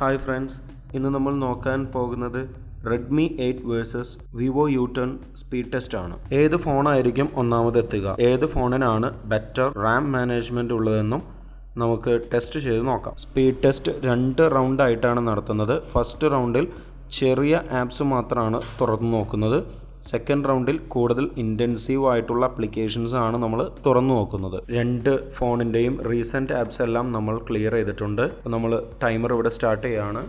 Hi friends, ഇന്ന് നമ്മൾ നോക്കാൻ പോകുന്നത് Redmi 8 vs Vivo U10 Speedtest ആണ്. ഏത് ഫോണായിരിക്കും ഒന്നാമത് എത്തുക, ഏത് ഫോണിനാണ് ബെറ്റർ റാം മാനേജ്മെന്റ് ഉള്ളതെന്നും നമുക്ക് ടെസ്റ്റ് ചെയ്ത് നോക്കാം. സ്പീഡ് ടെസ്റ്റ് 2 റൗണ്ട് ആയിട്ടാണ് നടത്തുന്നത്. ഫസ്റ്റ് റൗണ്ടിൽ ചെറിയ ആപ്സ് മാത്രമാണ് തുറന്നു നോക്കുന്നത്. സെക്കൻഡ് റൗണ്ടിൽ കൂടുതൽ ഇൻറ്റൻസീവ് ആയിട്ടുള്ള ആപ്ലിക്കേഷൻസ് ആണ് നമ്മൾ തുറന്നു നോക്കുന്നത്. രണ്ട് ഫോണിൻ്റെയും റീസെൻറ്റ് ആപ്സ് എല്ലാം നമ്മൾ ക്ലിയർ ചെയ്തിട്ടുണ്ട്. നമ്മൾ ടൈമർ ഇവിടെ സ്റ്റാർട്ട് ചെയ്യുകയാണ്.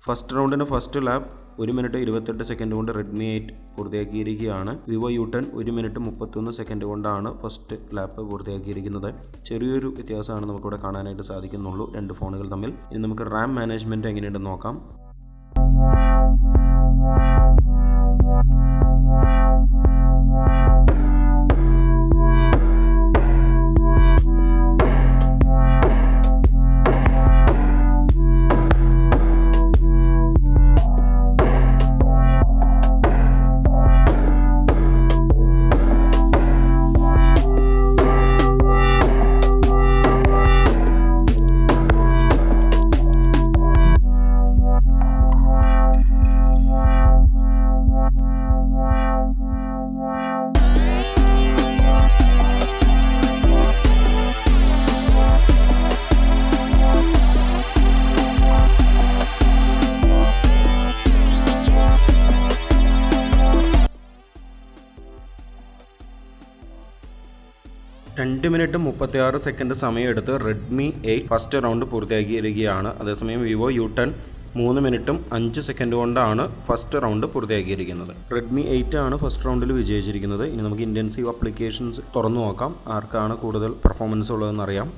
ഫസ്റ്റ് റൗണ്ടിന് ഫസ്റ്റ് ലാബ് 1 മിനിറ്റ് 28 സെക്കൻഡ് കൊണ്ട് Redmi 8 പൂർത്തിയാക്കിയിരിക്കുകയാണ്. Vivo U10 1 മിനിറ്റ് 31 സെക്കൻഡ് കൊണ്ടാണ് ഫസ്റ്റ് ലാപ്പ് പൂർത്തിയാക്കിയിരിക്കുന്നത്. ചെറിയൊരു വ്യത്യാസമാണ് നമുക്കിവിടെ കാണാനായിട്ട് സാധിക്കുന്നുള്ളൂ രണ്ട് ഫോണുകൾ തമ്മിൽ. ഇനി നമുക്ക് റാം മാനേജ്മെൻറ്റ് എങ്ങനെയുണ്ടെന്ന് നോക്കാം. രണ്ട് മിനിറ്റ് 36 സെക്കൻഡ് സമയമെടുത്ത് Redmi 8 ഫസ്റ്റ് റൗണ്ട് പൂർത്തിയാക്കിയിരിക്കുകയാണ്. അതേസമയം Vivo U10 3 മിനിറ്റും 5 സെക്കൻഡ് കൊണ്ടാണ് ഫസ്റ്റ് റൗണ്ട് പൂർത്തിയാക്കിയിരിക്കുന്നത്. Redmi 8 ആണ് ഫസ്റ്റ് റൗണ്ടിൽ വിജയിച്ചിരിക്കുന്നത്. ഇനി നമുക്ക് ഇൻറ്റൻസീവ് ആപ്ലിക്കേഷൻസ് തുറന്നു നോക്കാം, ആർക്കാണ് കൂടുതൽ പെർഫോമൻസ് ഉള്ളതെന്ന് അറിയാം.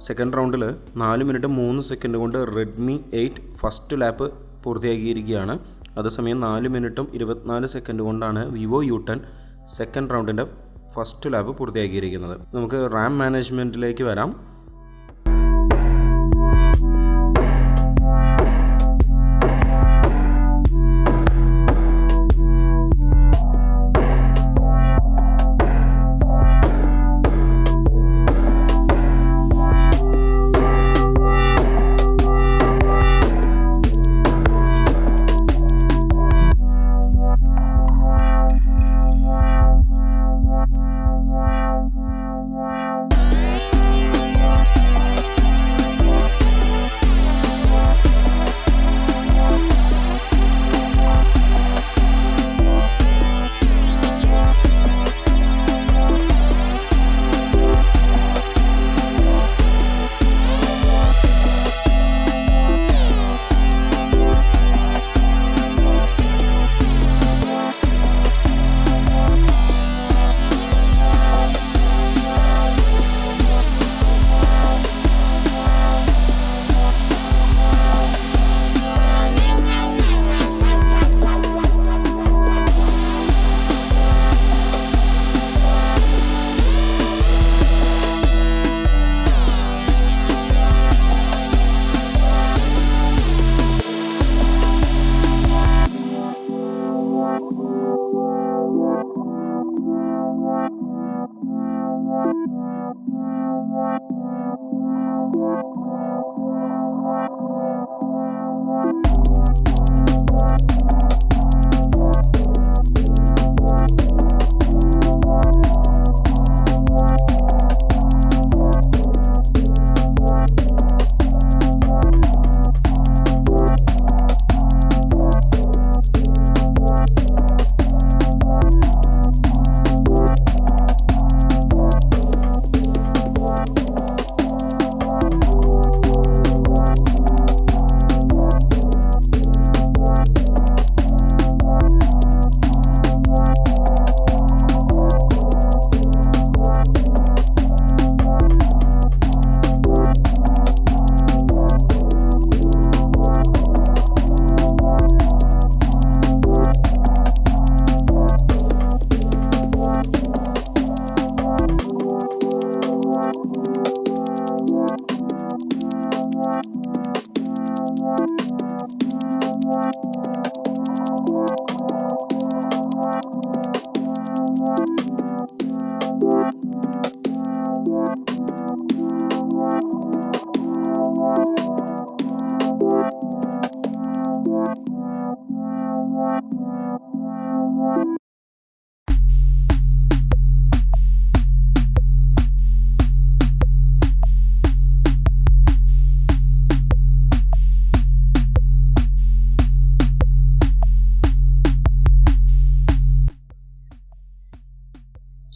സെക്കൻഡ് റൗണ്ടിൽ 4 മിനിറ്റ് 3 സെക്കൻഡ് കൊണ്ട് റെഡ്മി 8 ഫസ്റ്റ് ലാപ്പ് പൂർത്തിയാക്കിയിരിക്കുകയാണ്. അതേസമയം 4 മിനിറ്റും 24 സെക്കൻഡ് കൊണ്ടാണ് വിവോ U10 സെക്കൻഡ് റൗണ്ടിൻ്റെ ഫസ്റ്റ് ലാപ്പ് പൂർത്തിയാക്കിയിരിക്കുന്നത്. നമുക്ക് റാം മാനേജ്മെൻറ്റിലേക്ക് വരാം.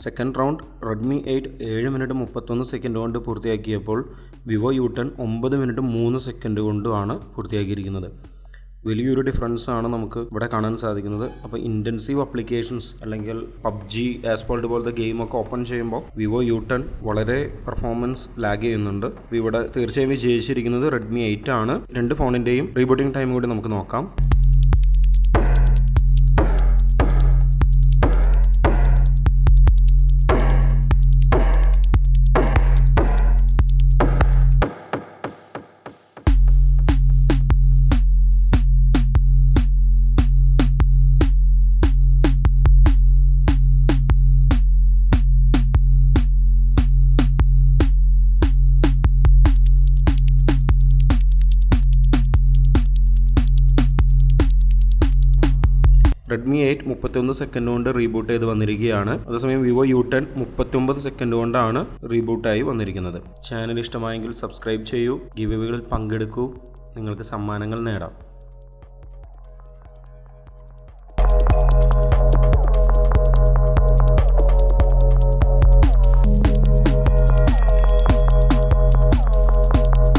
Second round Redmi 8 7 minute 31 second കൊണ്ട് പൂർത്തിയാക്കിയപ്പോൾ വിവോ U10 9 മിനിറ്റ് 3 സെക്കൻഡ് കൊണ്ടുമാണ് പൂർത്തിയാക്കിയിരിക്കുന്നത്. വലിയൊരു ഡിഫറൻസ് ആണ് നമുക്ക് ഇവിടെ കാണാൻ സാധിക്കുന്നത്. അപ്പോൾ ഇൻറ്റൻസീവ് ആപ്ലിക്കേഷൻസ് അല്ലെങ്കിൽ PUBG, ആസ്ഫാൾട്ട് പോലത്തെ ഗെയിമൊക്കെ ഓപ്പൺ ചെയ്യുമ്പോൾ വിവോ U10 വളരെ പെർഫോമൻസ് ലാഗ് ചെയ്യുന്നുണ്ട്. ഇവിടെ തീർച്ചയായും വിജയിച്ചിരിക്കുന്നത് റെഡ്മി 8 ആണ്. രണ്ട് ഫോണിൻ്റെയും റീബൂട്ടിംഗ് ടൈം കൂടി നമുക്ക് നോക്കാം. റെഡ്മി 8 31 സെക്കൻഡ് കൊണ്ട് റീബൂട്ട് ചെയ്ത് വന്നിരിക്കുകയാണ്. അതേസമയം വിവോ U10 39 സെക്കൻഡ് കൊണ്ടാണ് റീബൂട്ടായി വന്നിരിക്കുന്നത്. ചാനൽ ഇഷ്ടമായെങ്കിൽ സബ്സ്ക്രൈബ് ചെയ്യൂ, ഗിവ് അവേകളിൽ പങ്കെടുക്കൂ, നിങ്ങൾക്ക് സമ്മാനങ്ങൾ നേടാം.